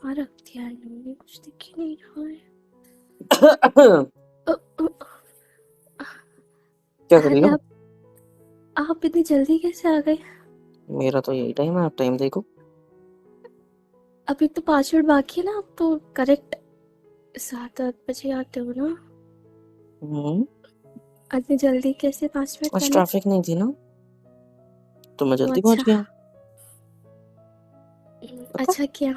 कहाँ रख दिया है इन्होंने, कुछ दिख ही नहीं रहा है। क्या कर रही अरे हो? आप इतनी जल्दी कैसे आ गए? मेरा तो यही टाइम है, आप टाइम देखो। अभी तो 5 मिनट बाकी है ना, आप तो करेक्ट 7-8 बजे आते हो ना। इतनी जल्दी कैसे 5 मिनट आज पहले? ट्रैफिक नहीं थी ना, तो मैं ओ जल्दी पहुंच अच्छा। गया। पता, अच्छा किया।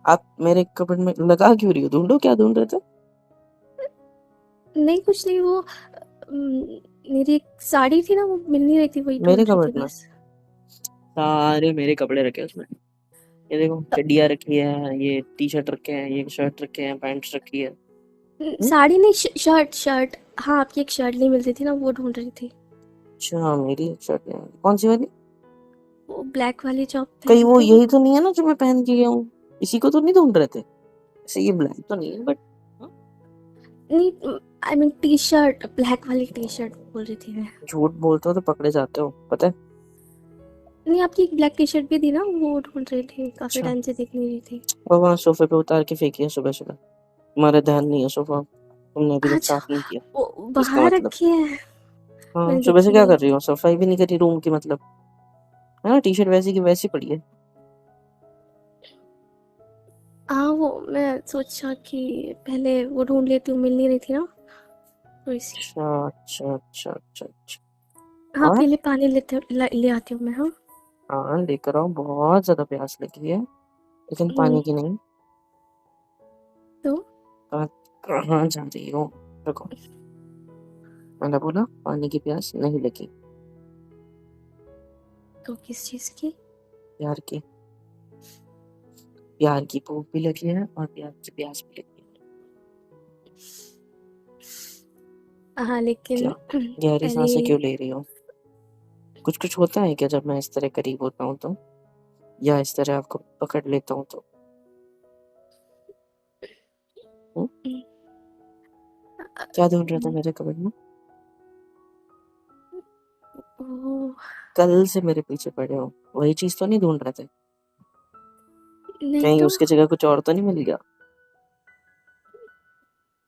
आप मेरे कपड़ में लगा क्यों रही हो? ढूंढो, क्या ढूंढ रहे थे? नहीं कुछ नहीं, वो मेरी एक साड़ी थी ना, वो मिल नहीं रही थी, वही ढूंढ मेरे रही कपड़ थी में बस। सारे मेरे कपड़े रखे हैं उसमें। ये देखो, चड्डियां रखी है, ये टी शर्ट रखे हैं, ये शर्ट रखे हैं, पैंट्स रखी है। साड़ी नहीं, शर्ट शर्ट। हाँ, आपकी एक शर्ट नहीं मिल रही थी ना, वो ढूंढ रही थी। अच्छा, मेरी शर्ट है कौन सी वाली? वो ब्लैक वाली जो आप कहीं वो पहनते हो। यही तो नहीं है ना जो मैं पहन के गया हूँ? इसी को तो नहीं ढूंढ रहे थे? ऐसे ये ब्लैक तो नहीं है बट नहीं, I mean T shirt, black वाली टी शर्ट बोल रही थी मैं। झूठ बोलते हो तो पकड़े जाते हो, पता है। नहीं, आपकी एक ब्लैक टी शर्ट भी थी ना, वो ढूंढ रही थी, काफी अच्छा, टाइम से दिख नहीं रही थी। वो वहाँ सोफे पे उतार के फेंकी है सुबह सुबह। तुम्हारा ध्यान नहीं है सोफा, तुमने अभी तक अच्छा, साफ नहीं किया। वो इसका बाहर मतलब रखी है, हाँ, मैंने सुबह से देखी क्या नहीं। कर रही हो? सफाई भी नहीं करी रूम की, मतलब है ना, टी शर्ट वैसी की वैसी पड़ी है। हाँ, वो मैं सोचा कि पहले वो ढूंढ लेती हूँ, मिल नहीं रही थी ना, तो इसी। अच्छा अच्छा अच्छा अच्छा अच्छा। हाँ, और आपके लिए पानी ले आती हूँ मैं, हाँ। हाँ, लेकर आओ, बहुत ज्यादा प्यास लगी है, लेकिन हम्म, पानी की नहीं। तो कहाँ कहाँ जा रही हो? रुको, मैंने बोला पानी की प्यास नहीं लगी। किस चीज़ की? प्यार की, प्यार की भूख भी लगी है और प्यार की प्यास भी लगी है। हाँ लेकिन क्या गहरी पहले। सांसें क्यों ले रही हो? कुछ कुछ होता है क्या जब मैं इस तरह करीब होता हूँ तो, या इस तरह आपको पकड़ लेता हूँ तो? हुँ? क्या ढूंढ रहे थे मेरे कबर्ड में? ओह, कल से मेरे पीछे पड़े हो, वही चीज तो नहीं ढूंढ रहे थे? नहीं कहीं तो। उसकी जगह कुछ और तो नहीं मिल गया?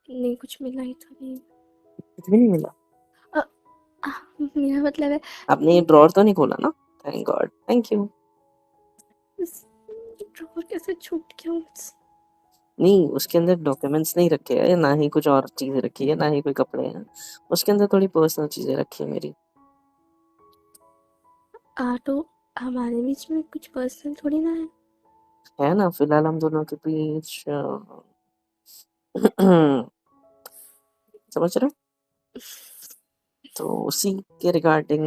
नहीं, कुछ मिला ही तो नहीं। कुछ भी नहीं मिला? अ, मेरा मतलब है, आपने ये ड्रॉर तो नहीं खोला ना? Thank God, thank you. Drawer कैसे छूट गया मुझसे? नहीं, उसके अंदर डॉक्यूमेंट्स नहीं रखे हैं, ना ही कुछ और चीजें रखी है, ना ही कोई कपड़े हैं। उसके अंदर थोड़ी पर्सनल चीजें रखी है मेरी। तो हमारे बीच में कुछ पर्सनल थोड़ी ना है। है ना, फिलहाल हम दोनों के बीच समझ रहे हो? तो उसी के रिगार्डिंग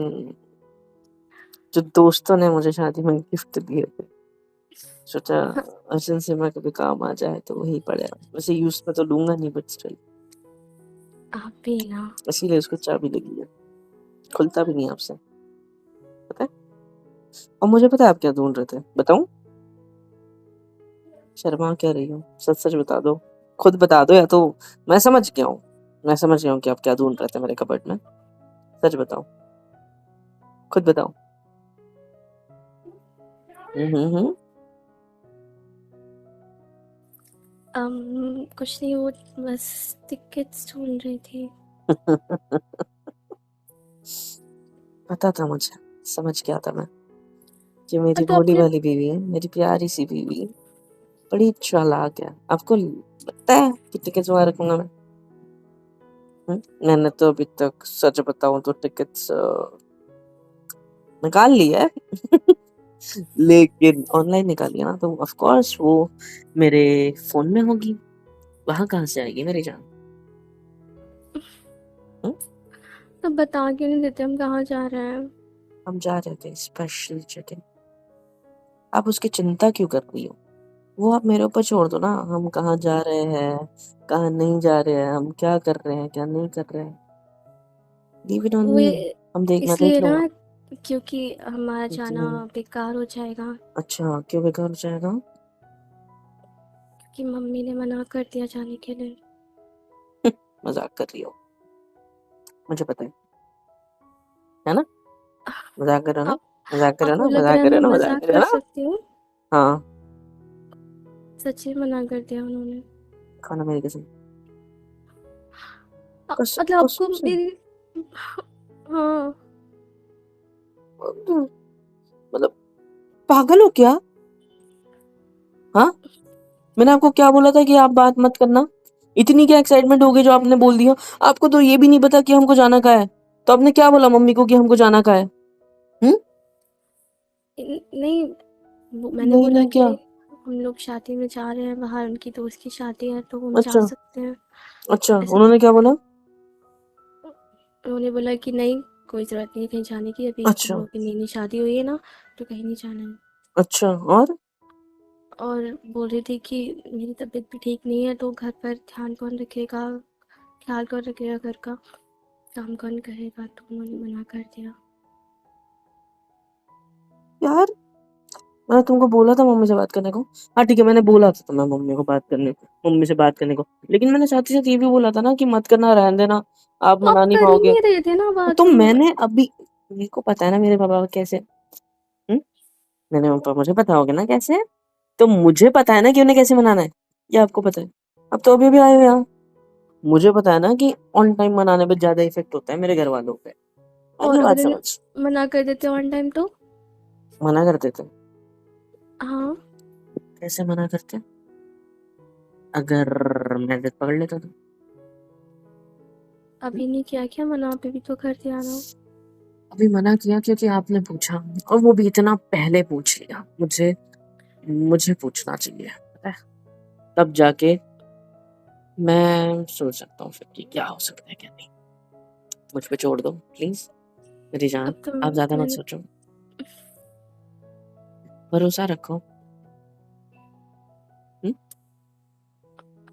जो दोस्तों ने मुझे शादी में गिफ्ट दिए थे, सोचा हाँ, अर्जेंसी में कभी काम आ जाए तो वही पड़े। वैसे यूज में तो लूंगा नहीं बट स्टिल, आप भी ना। इसीलिए उसको चाबी लगी है, खुलता भी नहीं आपसे, पता है। और मुझे पता है आप क्या ढूंढ रहे थे, बताऊं? शर्मा क्या रही हो, सच सच बता दो, खुद बता दो, या तो मैं समझ गया हूँ, मैं समझ गया हूँ कि आप क्या ढूंढ रहे थे मेरे कबर्ड में। सच बताओ, खुद बताओ। हम्म। कुछ नहीं, वो बस टिकट्स ढूंढ रही थी। पता था मुझे, समझ गया था मैं कि मेरी तो भोली आपने। वाली बीवी है, मेरी प्यारी सी बीवी, बड़ी चालाक है। आपको लगता है कि टिकट्स वहां रखूंगा मैं? मैंने तो अभी तक सच बताऊं तो टिकट्स निकाल ली है लेकिन ऑनलाइन निकाली है ना, तो ऑफ कोर्स वो मेरे फोन में होगी, वहां कहाँ से आएगी मेरी जान? हम्म? तो बता क्यों नहीं देते हम कहाँ जा रहे हैं? हम जा रहे थे स्पेशल जगह, आप उसकी चिंता क्यों कर रही हो? वो आप मेरे ऊपर छोड़ दो ना, हम कहाँ जा रहे हैं, कहाँ नहीं जा रहे हैं, हम क्या कर रहे हैं, क्या नहीं कर रहे हैं, लीव इट ऑन वो मी। मैं देख इसलिए लूंगा। ना, क्योंकि हमारा जाना क्योंकि बेकार हो जाएगा। अच्छा, क्यों बेकार हो जाएगा? क्योंकि मम्मी ने मना कर दिया जाने के लिए। मजाक कर रही हो, मुझे पता है ना, मजाक कर रहे हो ना, आप मजाक कर रहे हो आपको ना, लग मजाक रहा है कर रहे मैं हो ना, मजाक मजाक कर रहे कर हो ना। सकती हूँ? हाँ, सच्ची मना कर दिया उन्होंने। खाना मेरी कसम। मतलब आपको कसम से। मेरी। हाँ। मतलब पागल हो क्या? हाँ, मैंने आपको क्या बोला था कि आप बात मत करना? इतनी क्या एक्साइटमेंट हो गई जो आपने बोल दिया? आपको तो ये भी नहीं पता कि हमको जाना कहाँ है, तो आपने क्या बोला मम्मी को कि हमको जाना कहाँ है? नहीं, मैंने नहीं बोला नहीं कि क्या? हम लोग शादी में जा रहे हैं बाहर, उनकी दोस्त की शादी है तो हम जा अच्छा सकते हैं। अच्छा, ऐसा उन्होंने क्या बोला? उन्होंने बोला कि नहीं, कोई ज़रूरत नहीं है कहीं जाने की, अभी तुम अच्छा लोग की नई-नई शादी हुई है ना, तो कहीं नहीं जाना है। अच्छा, और? और बोल रही थी कि मेरी तबीयत भी ठीक नहीं है, तो घर पर ध्यान कौन रखेगा, ख्याल कौन रखेगा घर का, काम कौन करेगा, तो उन्होंने मना कर दिया। यार, मैंने तुमको बोला था मम्मी से बात करने को। हाँ ठीक है, मैंने बोला था तुम्हें मम्मी से बात करने को, लेकिन मैंने साथ ही साथ ये भी बोला था ना कि मत करना, रहने देना, आप तो मना आप नहीं कर ही पाओगे। नहीं रहे थे ना बात, तो मैंने अभी, मेरे को पता है ना मेरे पापा कैसे, मुझे पता होगा ना कैसे, तो मुझे पता है ना कि उन्हें कैसे मनाना है, ये आपको पता है। अब तो अभी भी आए हो यहाँ, मुझे पता है ना कि ऑन टाइम मनाने पे ज्यादा इफेक्ट होता है मेरे घर वालों पे। आगे और बात अगर समझ। मना कर देते ऑन टाइम तो? मना करते थे? हाँ। कैसे मना करते? अगर मैं जिद पकड़ लेता तो। अभी नहीं किया क्या मना? अभी भी तो कर दिया ना। अभी मना किया क्योंकि आपने पूछा, और वो भी इतना पहले पूछ लिया। मुझे पूछना चाहिए, पता है? तब जाके मैं सोच सकता हूँ फिर कि क्या हो सकता है क्या नहीं। मुझ पे छोड़ दो प्लीज मेरी जान, अब तो आप ज्यादा मत मैंने सोचो, भरोसा रखो। हम्म?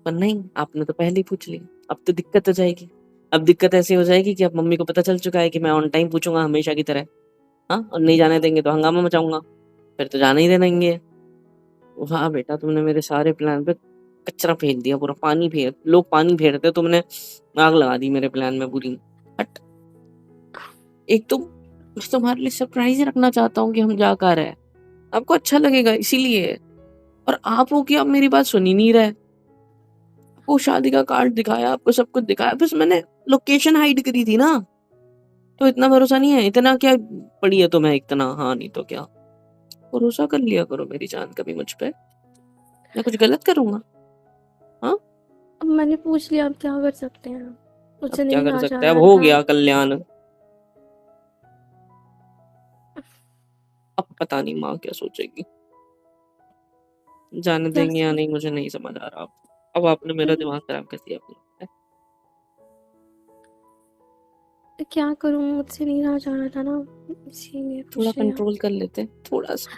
पर नहीं, आपने तो पहले ही पूछ लिया, अब तो दिक्कत हो जाएगी। अब दिक्कत ऐसी हो जाएगी कि अब मम्मी को पता चल चुका है कि मैं ऑन टाइम पूछूंगा हमेशा की तरह। हाँ, और नहीं जाने देंगे तो हंगामा मचाऊंगा, फिर तो जाने ही दे देंगे। वाह बेटा, तुमने मेरे सारे प्लान पे कचरा फेंक दिया, पूरा पानी फेर, लोग पानी फेरते, तुमने आग लगा दी मेरे प्लान में पूरी। हट। एक तो मैं तुम्हारे लिए सरप्राइज रखना चाहता हूँ कि हम जा कर रहे हैं, आपको अच्छा लगेगा इसीलिए, और आप हो कि आप मेरी बात सुन ही नहीं रहे। वो शादी का कार्ड दिखाया, आपको सब कुछ दिखाया, बस मैंने लोकेशन हाइड करी थी ना, तो इतना भरोसा नहीं है? इतना क्या पड़ी है तुम्हें इतना? हाँ नहीं तो क्या? भरोसा कर लिया करो मेरी जान कभी मुझ पे, मैं कुछ गलत करूंगा? हाँ, अब मैंने पूछ लिया, अब क्या कर सकते हैं, अब मुझसे क्या नहीं कर रहा जा सकते हैं, अब रहा हो था। गया कल्याण। अब पता नहीं माँ क्या सोचेगी, जाने क्या देंगे या नहीं मुझे नहीं समझ आ रहा। अब आपने मेरा दिमाग खराब कर दिया अपना। क्या करूं, मुझसे नहीं रहा जा रहा था ना, इसीलिए थोड़ा पूछ लिया। कंट्रोल कर लेते, थोड़ा सा,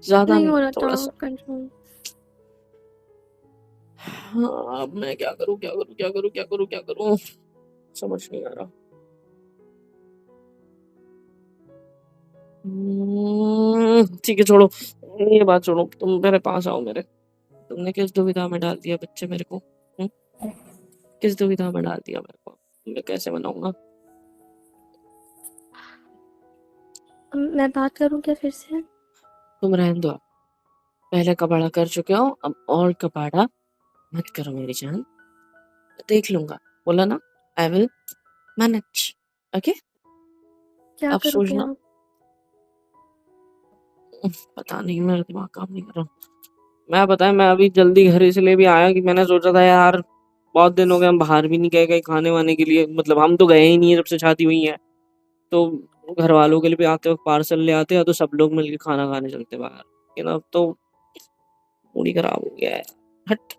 ज्यादा नहीं नहीं, हो रहा था थोड़ा सा। कंट्रोल। हाँ, अब मैं क्या करूँ, क्या करूँ, क्या करूँ, क्या करूँ, क्या करूँ, समझ नहीं आ रहा। ठीक है, छोड़ो ये बात, छोड़ो, तुम मेरे पास आओ मेरे। तुमने किस दुविधा में डाल दिया बच्चे मेरे को? किस दुविधा में डाल दिया मेरे को? मैं कैसे बनाऊंगा? मैं बात करूं क्या फिर से? तुम रहने दो, पहले कबाड़ा कर चुके हो, अब और कबाड़ा मत करो मेरी जान, देख लूंगा। बोला ना, आई विल मैनेज। ओके, क्या अब करोगे सोचना। आप? पता नहीं, मेरा दिमाग काम नहीं कर रहा। मैं पता है, मैं अभी जल्दी घर इसलिए भी आया कि मैंने सोचा था यार, बहुत दिन हो गए हम बाहर भी नहीं गए कहीं खाने वाने के लिए, मतलब हम तो गए ही नहीं है जब से शादी हुई है। तो घर वालों के लिए भी आते वक्त पार्सल ले आते हैं, तो सब लोग मिलके खाना खाने चलते बाहर, लेकिन अब तो मूड ही खराब हो गया है। हट।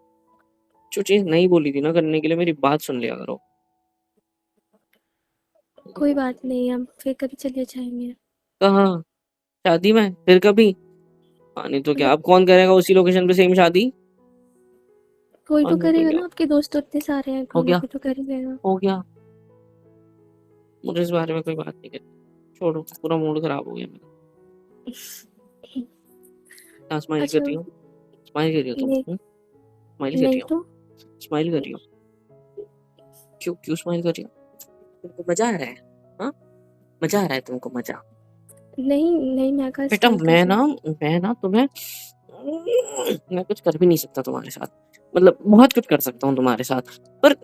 जो चीज नहीं बोली थी ना करने के लिए, मेरी बात सुन लिया करो। कोई बात नहीं, हम फिर कभी चले जाएंगे। कहाँ? शादी में फिर कभी? हाँ नहीं तो क्या, मतलब अब कौन करेगा उसी लोकेशन पे सेम शादी? कोई हाँ तो नहीं तो करेगा क्या? ना, आपके दोस्त तो इतने सारे हैं, हो कोई ना गया, कोई तो कर ही देगा। हो गया, मुझे इस बारे में कोई बात नहीं करनी, छोड़ो, पूरा मूड खराब हो गया मेरा। हाँ, स्माइल कर अच्छा। रही हो? स्माइल कर रही हो तुम? नहीं। स्माइल कर रही नहीं हो? तो। स्माइल कर रही हो? क्यों क्यों स्माइल कर रही हो? तुमको मजा आ रहा है? हाँ, मजा आ रहा है तुमको? मजा? नहीं नहीं, मैं कहाँ बेटा स्माइल कर रही हूँ। मैं ना तुम्हें मैं कुछ कर भी नहीं सकता तुम्हारे साथ, मतलब बहुत कुछ कर सकता हूँ तुम्हारे साथ, पर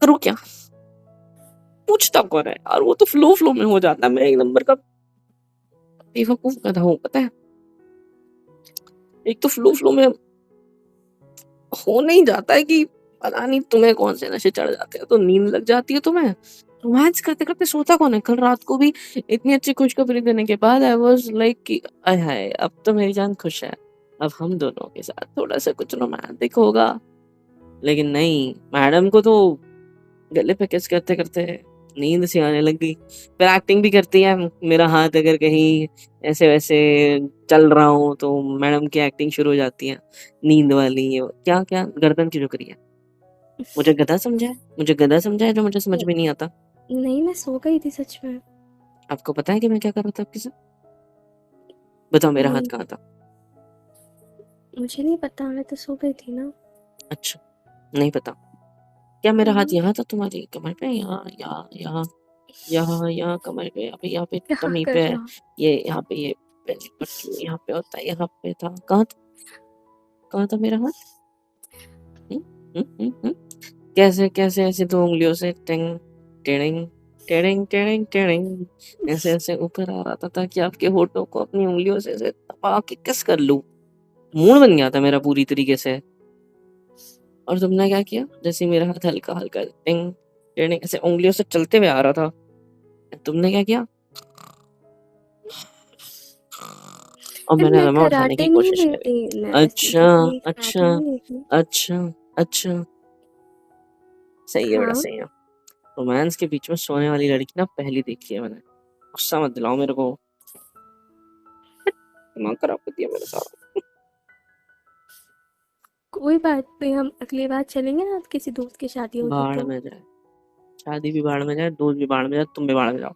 करूँ क्या? पूछता कौन है यार, वो तो फ्लो में हो जाता है। मैं एक नंबर का बेवकूफ गधा हूँ, पता है। एक तो फ्लो में हो नहीं जाता है कि पता नहीं तुम्हें कौन से नशे चढ़ जाते हैं, तो नींद लग जाती है तुम्हें। रोमांस करते करते सोता कौन है? कल रात को भी इतनी अच्छी खुशखबरी देने के बाद आई वाज लाइक कि आय हाय, अब तो मेरी जान खुश है, अब हम दोनों के साथ थोड़ा सा कुछ रोमांटिक होगा। लेकिन नहीं, मैडम को तो गले पे किस करते करते नींद सी आने लग गई। फिर एक्टिंग भी करती है, मेरा हाथ अगर कहीं ऐसे वैसे चल रहा हूँ तो मैडम की एक्टिंग शुरू हो जाती है, नींद वाली। ये क्या क्या गर्दन की झुक रही है। मुझे गधा समझा है? मुझे गधा समझा है जो मुझे समझ में नहीं आता? नहीं, मैं सो गई थी सच में। आपको पता है कि मैं क्या कर रहा था आपके साथ? बताओ, मेरा हाथ नहीं, कहाँ था? मुझे नहीं पता, मैं तो सो गई थी ना। अच्छा, नहीं पता। क्या मेरा हाथ हम्म, यहाँ था तुम्हारी कमर पे? यहाँ यहाँ यहाँ यहाँ यहाँ कमर पे, यहाँ पे क्या टमी कर पे, रहे हो? ये यहाँ पे, ये बेली बटन यहाँ पे होता है, यहाँ पे था। कहाँ था? कहाँ था मेरा हाथ? हम्म हम्म। कैसे कैसे ऐसे दो उंगलियों से टिंग टिड़िंग टिड़िंग टिड़िंग टिड़िंग ऐसे ऐसे ऊपर आ रहा था ताकि आपके होठों को अपनी उंगलियों से ऐसे दबा के किस कर लूं। मूड बन गया था मेरा पूरी तरीके से। और तुमने क्या किया? जैसे ही मेरा हाथ हल्का हल्का टिंग टिड़िंग ऐसे उंगलियों से चलते हुए आ रहा था, तुमने क्या किया? और अरे मैंने मैं दमा उठाने की कराटे नहीं कोशिश करी। लेती, मैं वैसे अच्छा किसी कराटे अच्छा नहीं लेती। अच्छा अच्छा, सही है बेटा, हाँ, सही है। रोमांस के बीच में सोने वाली लड़की ना पहली देखी है मैंने। गुस्सा मत दिलाओ मेरे को, दिमाग खराब कर दिया मेरा सारा। कोई बात नहीं, हम अगली बार चलेंगे ना, किसी दोस्त की शादी होगी भाड़ तो। में जाए, शादी भी भाड़ में जाए, दोस्त भी भाड़ में जाए, तुम भी भाड़ में जाओ।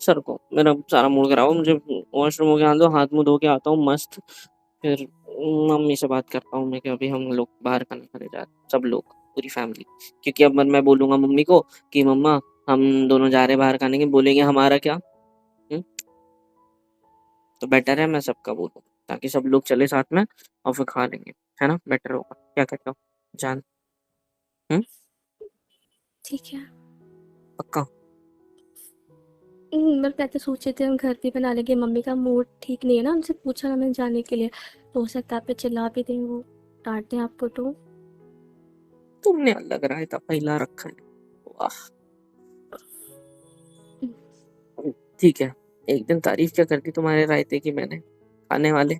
सर को मेरा सारा मूड खराब है, मुझे वॉशरूम हो के आने दो, हाथ मुंह धो के आता हूँ मस्त। फिर मम्मी से बात करता हूँ मैं कि अभी हम लोग बाहर खाना खाने जा रहे हैं, सब लोग, पूरी फैमिली। क्योंकि अब मैं बोलूंगा मम्मी को कि मम्मा हम दोनों जा रहे हैं बाहर खाने के, बोलेंगे हमारा क्या? हम्म? तो बेटर है मैं सबका बोलूँ, ताकि सब लोग चले साथ में और फिर खा लेंगे, है ना? बेटर होगा, क्या कहते हो जान? हम्म? ठीक है। पक्का? मैं तो सोचे थे हम घर पे बना लेंगे, मम्मी का मूड ठीक नहीं है ना, उनसे पूछा हमें जाने के लिए, तो हो सकता है आप पे चिल्ला भी दें, वो डांट दें आपको तो। तुमने अलग रायता फैला रखा है। वाह। ठीक है, एक दिन तारीफ क्या करती तुम्हारे रायते की मैंने, खाने वाले।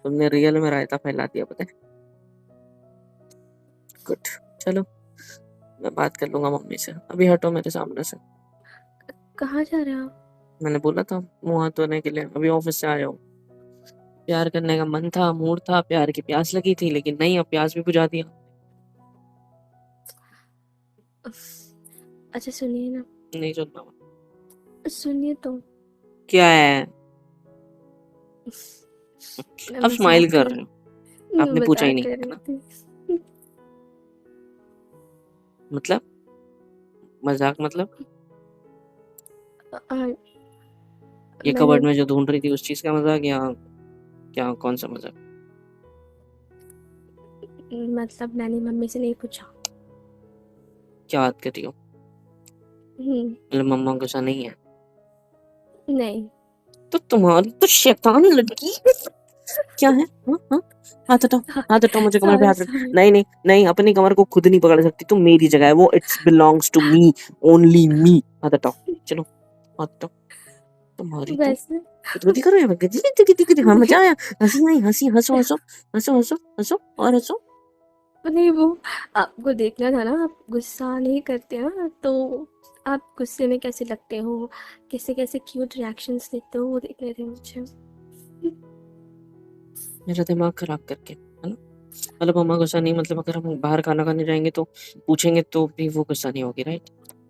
तुमने रियल में रायता फैला दिया, पता है। गुड। चलो, मैं बात कर लूंगा मम्मी से, अभी हटो मेरे सामने से। कहाँ जा रहे हो आप? मैंने बोला था मुंह हाथ धोने के लिए, अभी ऑफिस से आया हूँ। प्यार करने का मन था, मूड था, प्यार की प्यास लगी थी, लेकिन नहीं, अब प्यास भी बुझा दिया। उफ, अच्छा सुनिए ना, नहीं सुनना मैं। सुनिए तो। क्या है? उफ, मैं अब मजाक स्माइल कर कर रहे हो? मैं आपने पूछा ही मजाक नहीं, कर है रही ना? थी। मतलब मजाक मतलब? आ, ये मैंने कबर्ड में जो ढूंढ रही थी उस चीज का मजाक, या क्या, कौन सा मजाक? मतलब मैंने मम्मी से नहीं पूछा। क्या बात कर रही हो? हम्म, मतलब मम्मा गुस्सा नहीं है? नहीं। तो तुम्हारी तो शैतान लड़की क्या है? हाँ हाँ, हाथ हटाओ, हाथ हटाओ, मुझे कमर पे सॉरी हाथ रख। सॉरी। नहीं नहीं नहीं, अपनी कमर को खुद नहीं पकड़ सकती तुम, मेरी जगह है वो, it's belongs to me, only me. हाथ हटाओ, चलो, हाथ हटाओ। तुम्हारी तो वैसे गुदगुदी करो या गदी गदी गदी गदी। हाँ, मजा आया? हंसी आई? हंसी, हंसो हंसो हंसो हंसो हंसो और हंसो। नहीं, वो आपको देखना था ना, आप गुस्सा नहीं करते ना, तो आप गुस्से में कैसे लगते हो, कैसे कैसे क्यूट रिएक्शंस देते हो, वो देखने थे मुझे। मेरा दिमाग खराब करके, है ना? मतलब मम्मा गुस्सा नहीं, मतलब अगर हम बाहर खाना खाने जाएंगे तो पूछेंगे तो भी वो गुस्सा नहीं होगी, राइट?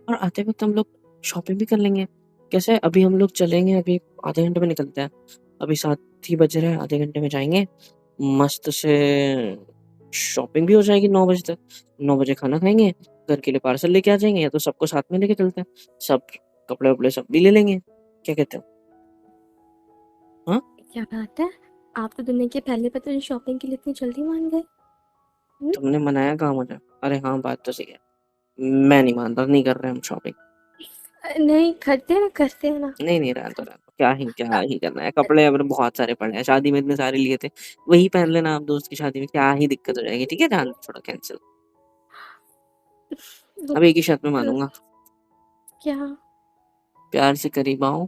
और आते वक्त हम लोग शॉपिंग भी कर लेंगे। कैसे? अभी हम लोग चलेंगे, अभी आधे घंटे में निकलते हैं, अभी 7 ही बज रहे हैं, आधे घंटे में जाएंगे, मस्त से शॉपिंग भी हो जाएगी 9 बजे तक। 9 बजे खाना खाएंगे, घर के लिए पार्सल लेके आ जाएंगे, या तो सबको साथ में लेके चलते हैं, सब कपड़े वपड़े सब भी ले लेंगे। क्या कहते हो? हाँ? क्या बात है? आप तो दुनिया के पहले पता नहीं शॉपिंग के लिए इतनी जल्दी मान गए। तुमने मनाया कहाँ मुझे? अरे हाँ, बात तो सही है। मैं नहीं मानता, नहीं कर रहे हम शॉपिंग। नहीं करते हैं ना। नहीं नहीं, रहने दो रहने दो, क्या ही करना है। कपड़े अब बहुत सारे पड़े हैं, शादी में इतने सारे लिए थे, वही पहन लेना आप दोस्त की शादी में, क्या ही दिक्कत हो जाएगी। ठीक है, जान दो, थोड़ा कैंसिल। वो अब एक ही शर्त में तो मानूंगा, क्या? प्यार से करीब आओ,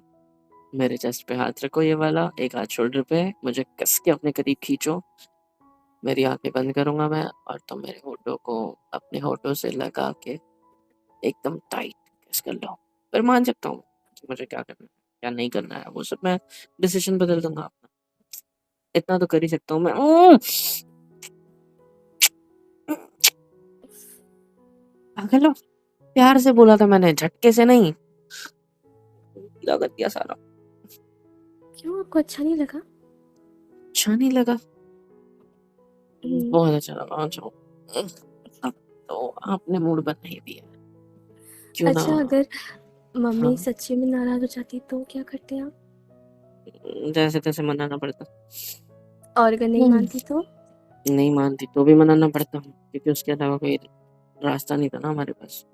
मेरे चेस्ट पे हाथ रखो, ये वाला एक हाथ शोल्डर पे, मुझे कस के अपने करीब खींचो, मेरी आंखें बंद करूंगा मैं, और तुम मेरे होठों को अपने होठों से लगा के एकदम टाइट किस कर लो। फिर मान सकता हूँ कि मुझे क्या करना है क्या नहीं करना है, वो सब मैं डिसीजन बदल दूंगा अपना। इतना तो कर ही सकता हूँ मैं। पागल हो? प्यार से बोला था मैंने, झटके से नहीं। गीला कर दिया सारा। क्यों, आपको अच्छा नहीं लगा? अच्छा नहीं लगा? हम्म, बहुत अच्छा लगा। आ जाओ। अब तो आपने मूड बना ही दिया, क्यों ना। अच्छा, अगर मम्मी हाँ, सच्ची में नाराज हो जाती तो क्या करते आप? जैसे तैसे मनाना पड़ता। और अगर नहीं हम्म, मानती तो? नहीं मानती तो भी मनाना पड़ता, क्योंकि उसके अलावा कोई रास्ता नहीं था ना हमारे पास।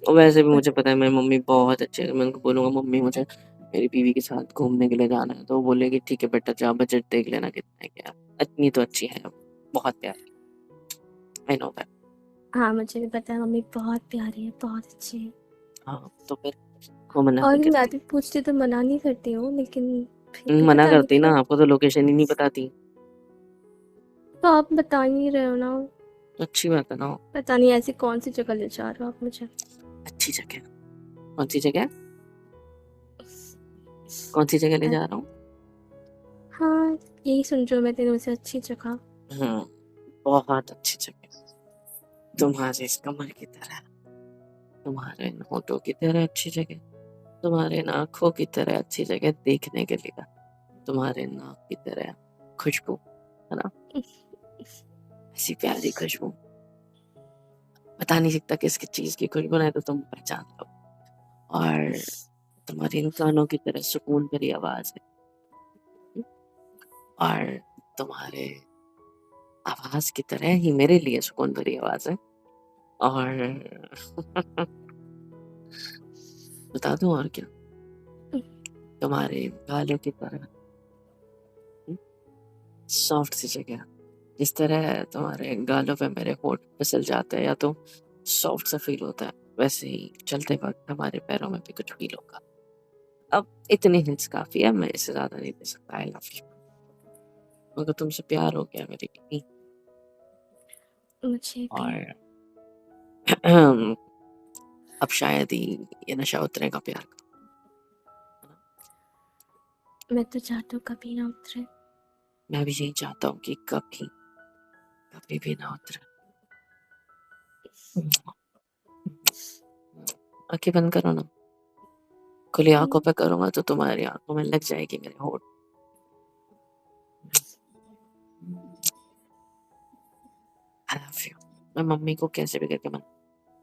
और वैसे भी और मुझे पता है मेरी मम्मी बहुत अच्छी है। मैं उनको बोलूंगा मम्मी मुझे मेरी बीवी के साथ घूमने के लिए जाना है, तो वो बोलेगी ठीक है बेटा जा, बजट देख लेना कितना है क्या। इतनी तो अच्छी है, बहुत प्यारी। I know that. हाँ, मुझे भी पता है, मम्मी बहुत प्यारी है, बहुत अच्छी है। हाँ, तो फिर वो मना और नहीं मैं करती। भी पूछती तो मना नहीं करती हूँ, लेकिन फिर भी मना पता नहीं करती ना, क्यों। आपको तो लोकेशन ही नहीं बताती। तो आप बता ही नहीं रहे हो ना। तो अच्छी बात है ना। पता नहीं ऐसी कौन सी जगह ले जा रहे हो आप मुझे। अच्छी जगह? कौन सी जगह? कौन सी जगह ले अ- जा रहा हूँ? हाँ, यही सुन रही हूँ मैं तेनों से, अच्छी जगह। हम्म, बहुत अच्छी जगह, तुम्हारे इस कमर की तरह, तुम्हारे इन होठों की तरह अच्छी जगह, तुम्हारे इन आंखों की तरह अच्छी जगह देखने के लिए, तुम्हारे नाक की तरह खुशबू, है ना, ऐसी प्यारी खुशबू। बता नहीं सकता किसकी चीज की खुशबू है, तो तुम पहचान लो। और तुम्हारी इन कानों की तरह सुकून भरी आवाज है, और तुम्हारे आवाज की तरह ही मेरे लिए सुकून भरी आवाज है। और बता दूं और क्या, तुम्हारे गालों की तरह सॉफ्ट सी जगह, जिस तरह तुम्हारे गालों पे मेरे होंठ फिसल जाते हैं या तो सॉफ्ट सा फील होता है, वैसे ही चलते वक्त हमारे पैरों में भी कुछ फील होगा। अब इतनी हिंट्स काफी है, मैं इससे ज्यादा नहीं दे सकता। आई लव यू। मगर तुमसे प्यार हो गया मेरी बीवी। मुझे भी। और अब शायद ही ये नशा उतरेगा प्यार का, है ना? मैं तो चाहती हूँ कभी ना उतरे। मैं भी यही चाहता हूँ कि कभी कभी भी ना उतरे। आंखें बंद करो ना, खुली आंखों पे करूंगा तो तुम्हारी आंखों में लग जाएगी मेरे होठ। आई लव यू। मैं मम्मी को कैसे भी करके मना,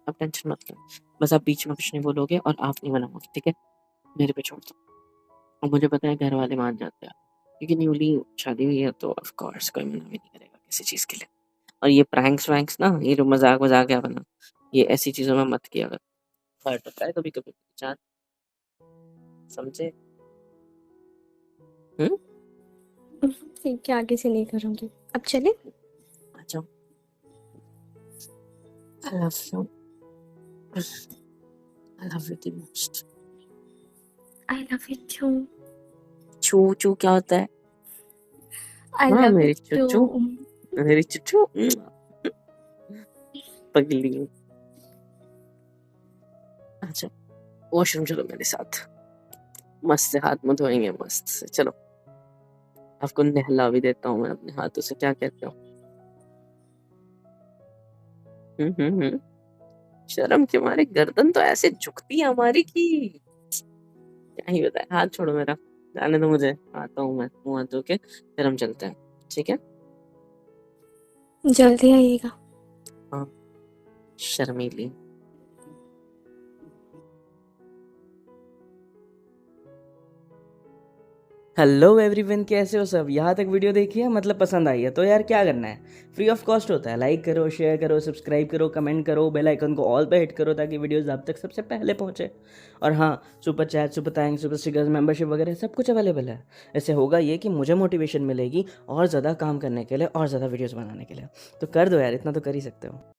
आप टेंशन मत लो। बस आप बीच में कुछ नहीं बोलोगे और आप नहीं बनाओगे, ठीक है? मेरे पे छोड़ दो। और मुझे पता है घर वाले मान जाते हैं, क्योंकि न्यूली शादी हुई है, तो ऑफ कोर्स कोई मना भी नहीं करेगा किसी चीज के लिए। और ये प्रैंक्स वैंक्स ना, ये जो मजाक मजाक है बना, ये ऐसी चीजों में मत किया कर। हर्ट होता है कभी कभी जान, समझे? हम्म। ठीक है, आगे से नहीं करूँगी। अब चले। अच्छा, I love you, I love you the most. I love you too. चू चू क्या होता है? आई हाँ लव यू मेरी टू। चुचू, मेरी चुचू। पगली। अच्छा, वॉशरूम चलो मेरे साथ, मस्त से हाथ मुंह धोएंगे मस्त से, चलो। आपको नहला भी देता हूँ मैं अपने हाथों से, क्या कहते हो? हम्म। शर्म के मारे गर्दन तो ऐसे झुकती है हमारी की, क्या ही बताए। हाथ छोड़ो मेरा, जाने दो मुझे, आता हूँ मैं मुंह हाथ धो के, फिर हम चलते हैं, ठीक है? जल्दी आइएगा। हाँ, शर्मीली। हेलो एवरीवन, कैसे हो सब। यहाँ तक वीडियो देखी है, मतलब पसंद आई है तो यार क्या करना है, फ्री ऑफ कॉस्ट होता है। लाइक करो, शेयर करो, सब्सक्राइब करो, कमेंट करो, बेल आइकन को ऑल पे हिट करो ताकि वीडियोस आप तक सबसे पहले पहुँचे। और हाँ, super chat, super thanks, super stickers, membership वगैरह सब कुछ अवेलेबल है। इससे होगा ये कि मुझे मोटिवेशन मिलेगी और ज़्यादा काम करने के लिए और ज़्यादा वीडियोज़ बनाने के लिए। तो कर दो यार, इतना तो कर ही सकते हो।